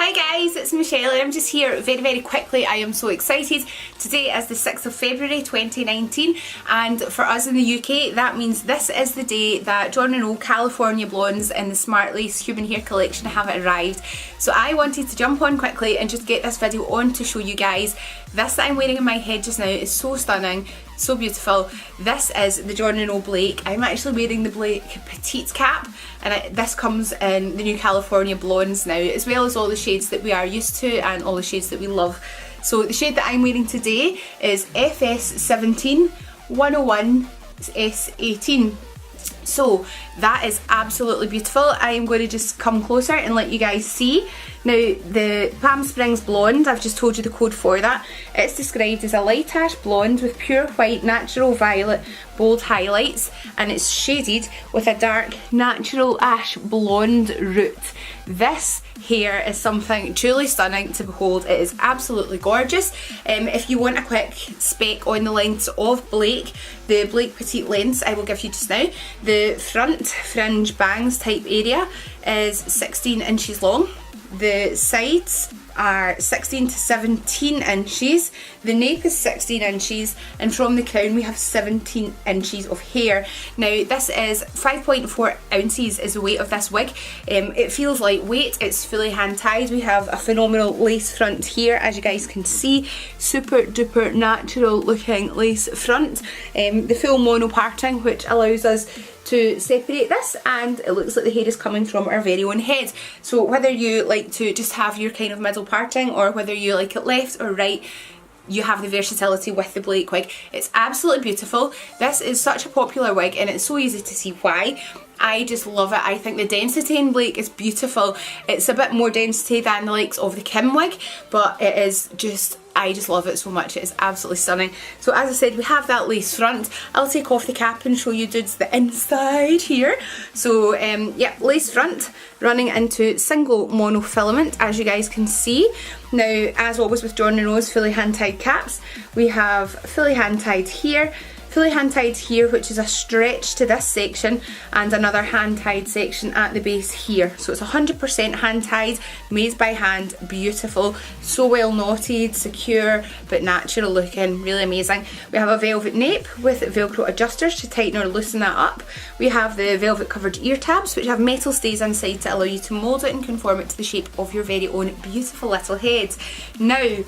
Hi guys, it's Michelle and I'm just here very quickly. I am so excited. Today is the 6th of February 2019 and for us in the UK that means this is the day that Jon Renau California Blondes in the Smart Lace Human Hair collection have arrived. So I wanted to jump on quickly and just get this video on to show you guys. This that I'm wearing in my head just now is so stunning, so beautiful. This is the Jon Renau Blake. I'm actually wearing the Blake Petite cap and this comes in the new California Blondes now, as well as all the shades that we are used to and all the shades that we love. So the shade that I'm wearing today is FS17 101 S18. So that is absolutely beautiful. I am going to just come closer and let you guys see. Now the Palm Springs blonde, I've just told you the code for that. It's described as a light ash blonde with pure white natural violet bold highlights, and it's shaded with a dark natural ash blonde root. This hair is something truly stunning to behold. It is absolutely gorgeous. If you want a quick spec on the lengths of Blake, the Blake Petite lengths I will give you just now. The front fringe bangs type area is 16 inches long. The sides are 16 to 17 inches, the nape is 16 inches, and from the crown we have 17 inches of hair. Now this is 5.4 ounces is the weight of this wig. It feels lightweight, it's fully hand tied. We have a phenomenal lace front here, as you guys can see, super duper natural looking lace front. The full mono parting, which allows us to separate this, and it looks like the hair is coming from our very own head. So whether you like to just have your kind of middle parting or whether you like it left or right, you have the versatility with the Blake wig. It's absolutely beautiful. This is such a popular wig and it's so easy to see why. I just love it. I think the density in Blake is beautiful. It's a bit more density than the likes of the Kim wig, but it is just, I just love it so much. It is absolutely stunning. So as I said, we have that lace front. I'll take off the cap and show you dudes the inside here. So yeah, lace front running into single monofilament, as you guys can see. Now, as always with Jon Renau's fully hand-tied caps, we have fully hand-tied here, fully hand-tied here, which is a stretch to this section, and another hand-tied section at the base here. So it's 100% hand-tied, made by hand, beautiful, so well knotted, secure, but natural looking, really amazing. We have a velvet nape with Velcro adjusters to tighten or loosen that up. We have the velvet covered ear tabs, which have metal stays inside to allow you to mould it and conform it to the shape of your very own beautiful little head. Now,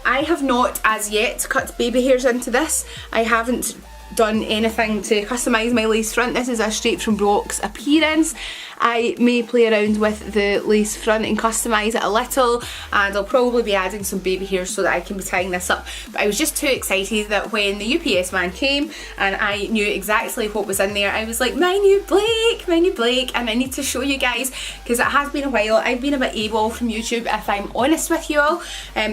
I have not as yet cut baby hairs into this. I haven't done anything to customise my lace front. This is a straight from box appearance. I may play around with the lace front and customise it a little, and I'll probably be adding some baby hairs so that I can be tying this up. But I was just too excited that when the UPS man came and I knew exactly what was in there, I was like, my new Blake, and I need to show you guys because it has been a while. I've been a bit AWOL from YouTube, if I'm honest with you all.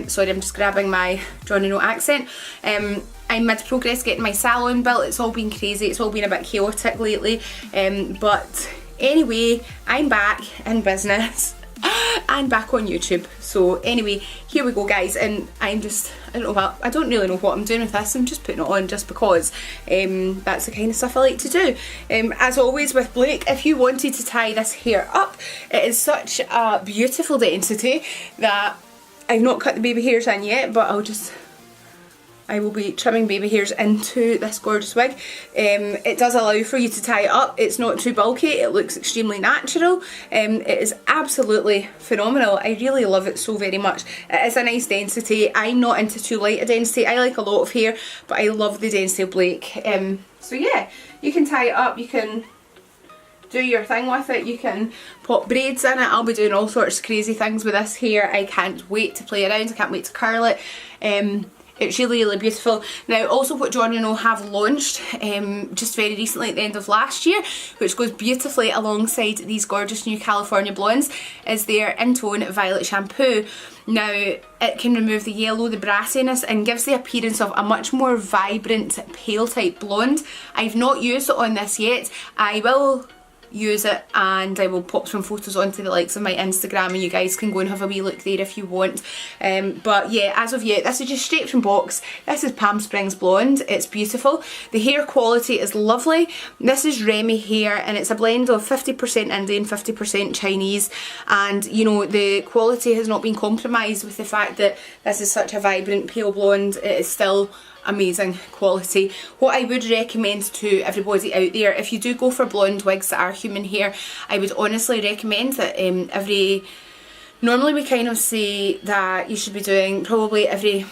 Sorry, I'm just grabbing my Jon Renau accent. I'm mid-progress getting my salon built. It's all been crazy, it's all been a bit chaotic lately, but anyway, I'm back in business and back on YouTube. So anyway, here we go guys, and I don't really know what I'm doing with this. I'm just putting it on just because that's the kind of stuff I like to do. As always with Blake, if you wanted to tie this hair up, it is such a beautiful density that I've not cut the baby hairs in yet, but I will be trimming baby hairs into this gorgeous wig. It does allow for you to tie it up. It's not too bulky, it looks extremely natural. It is absolutely phenomenal. I really love it so very much. It is a nice density. I'm not into too light a density. I like a lot of hair, but I love the density of Blake. So yeah, you can tie it up, you can do your thing with it, you can pop braids in it. I'll be doing all sorts of crazy things with this hair. I can't wait to play around, I can't wait to curl it. It's really beautiful. Now also what Jon Renau have launched just very recently at the end of last year, which goes beautifully alongside these gorgeous new California blondes, is their In-Tone Violet Shampoo. Now it can remove the yellow, the brassiness, and gives the appearance of a much more vibrant pale type blonde. I've not used it on this yet. I will use it, and I will pop some photos onto the likes of my Instagram and you guys can go and have a wee look there if you want. But yeah, as of yet, this is just straight from box. This is Palm Springs Blonde. It's beautiful. The hair quality is lovely. This is Remy hair and it's a blend of 50% Indian, 50% Chinese, and you know, the quality has not been compromised with the fact that this is such a vibrant pale blonde. It is still amazing quality. What I would recommend to everybody out there, if you do go for blonde wigs that are human hair, I would honestly recommend that normally we kind of say that you should be doing probably every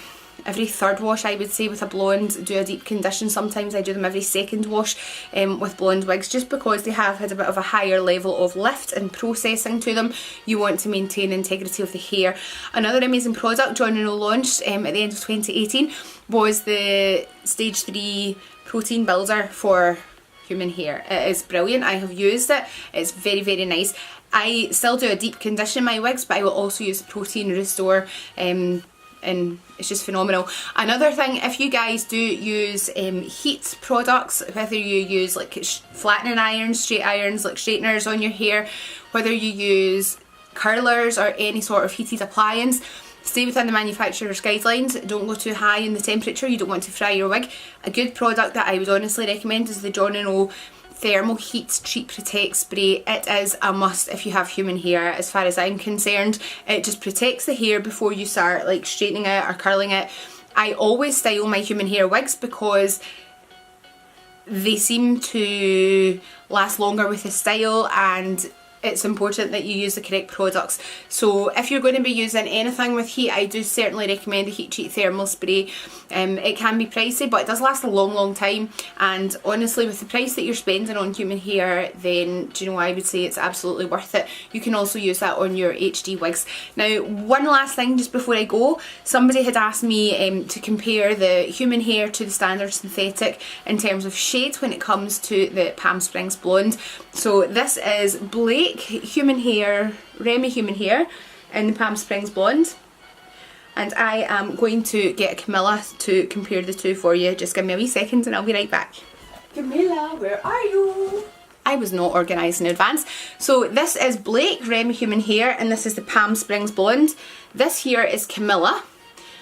third wash, I would say, with a blonde, do a deep condition. Sometimes I do them every second wash with blonde wigs, just because they have had a bit of a higher level of lift and processing to them. You want to maintain integrity of the hair. Another amazing product Jon Renau launched at the end of 2018 was the Stage 3 Protein Builder for human hair. It is brilliant. I have used it. It's very, very nice. I still do a deep condition in my wigs, but I will also use the Protein Restore, and it's just phenomenal. Another thing, if you guys do use heat products, whether you use like flattening irons, straight irons, like straighteners on your hair, whether you use curlers or any sort of heated appliance, stay within the manufacturer's guidelines. Don't go too high in the temperature. You don't want to fry your wig. A good product that I would honestly recommend is the Jon Renau Thermal Heat Treat Protect Spray. It is a must if you have human hair, as far as I'm concerned. It just protects the hair before you start like straightening it or curling it. I always style my human hair wigs because they seem to last longer with the style, and it's important that you use the correct products. So if you're going to be using anything with heat, I do certainly recommend a Heat Treat Thermal Spray. It can be pricey, but it does last a long time, and honestly with the price that you're spending on human hair, then do you know, I would say it's absolutely worth it. You can also use that on your HD wigs. Now, one last thing just before I go, somebody had asked me to compare the human hair to the standard synthetic in terms of shade when it comes to the Palm Springs Blonde. So this is Blake Human Hair, Remy Human Hair in the Palm Springs Blonde, and I am going to get Camilla to compare the two for you. Just give me a wee second and I'll be right back. Camilla, where are you? I was not organised in advance. So this is Blake Remy Human Hair and this is the Palm Springs Blonde. This here is Camilla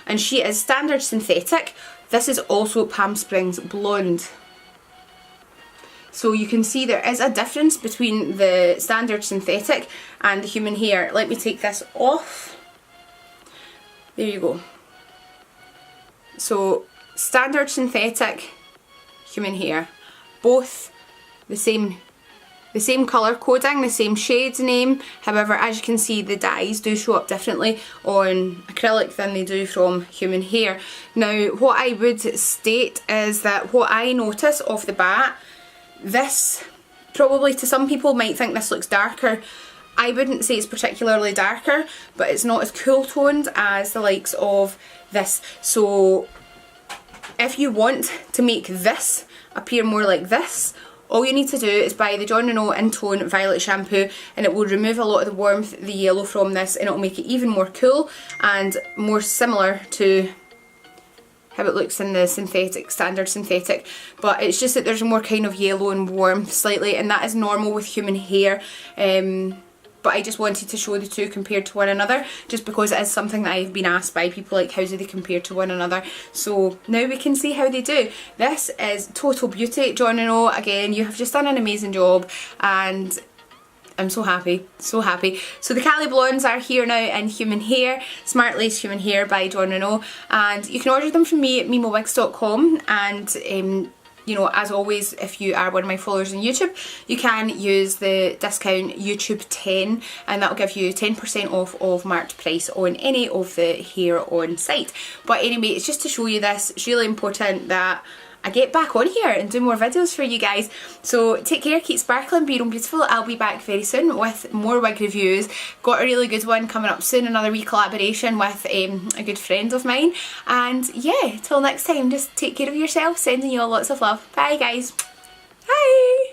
and she is standard synthetic. This is also Palm Springs Blonde. So you can see there is a difference between the standard synthetic and the human hair. Let me take this off. There you go. So standard synthetic, human hair, both the same colour coding, the same shade name. However, as you can see, the dyes do show up differently on acrylic than they do from human hair. Now, what I would state is that what I notice off the bat, this probably to some people might think this looks darker. I wouldn't say it's particularly darker, but it's not as cool toned as the likes of this. So if you want to make this appear more like this, all you need to do is buy the Jon Renau In-Tone Violet Shampoo, and it will remove a lot of the warmth, the yellow from this, and it will make it even more cool and more similar to how it looks in the synthetic, standard synthetic. But it's just that there's more kind of yellow and warmth slightly, and that is normal with human hair. But I just wanted to show the two compared to one another, just because it is something that I've been asked by people, like how do they compare to one another. So now we can see how they do. This is Total Beauty. Jon Renau, again, you have just done an amazing job, and I'm so happy, so happy. So the Cali Blondes are here now in human hair, Smart Lace Human Hair by Jon Renau, and you can order them from me at mimowigs.com. And you know, as always, if you are one of my followers on YouTube, you can use the discount YouTube 10, and that'll give you 10% off of marked price on any of the hair on site. But anyway, it's just to show you this. It's really important that I get back on here and do more videos for you guys. So take care, keep sparkling, be your own beautiful. I'll be back very soon with more wig reviews. Got a really good one coming up soon, another wee collaboration with a good friend of mine. And yeah, till next time, just take care of yourself, sending you all lots of love. Bye guys. Bye.